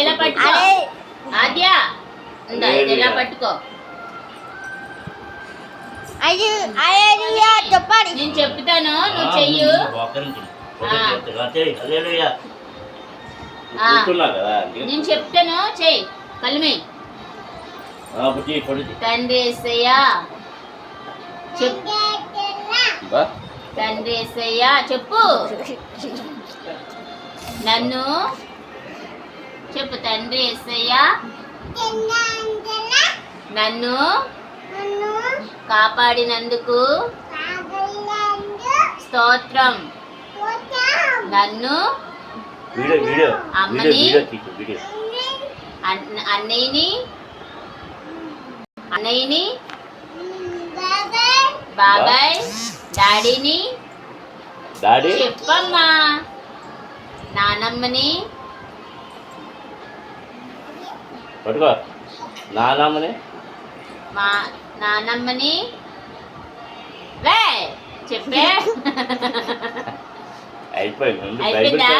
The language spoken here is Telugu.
ఇలా పట్టుకో ఆద్య, ఇలా పట్టుకో. నేను చెప్తాను, నువ్వు చెయ్యు. నేను చెప్తాను, చెయ్యి. కలిమి తండ్రి యేసయ్యా చెప్పు. తండ్రి యేసయ్యా చెప్పు. నన్ను చెప్పు. తండ్రి యేసయ్యా నన్ను కాపాడినందుకు స్తోత్రం. నన్ను అమ్మని అన్నయ్యని బాబాయ్ డాడీని చెప్పమ్మా. నానమ్మని మా నానమ్మని చెప్పే. అయిపోయిందా?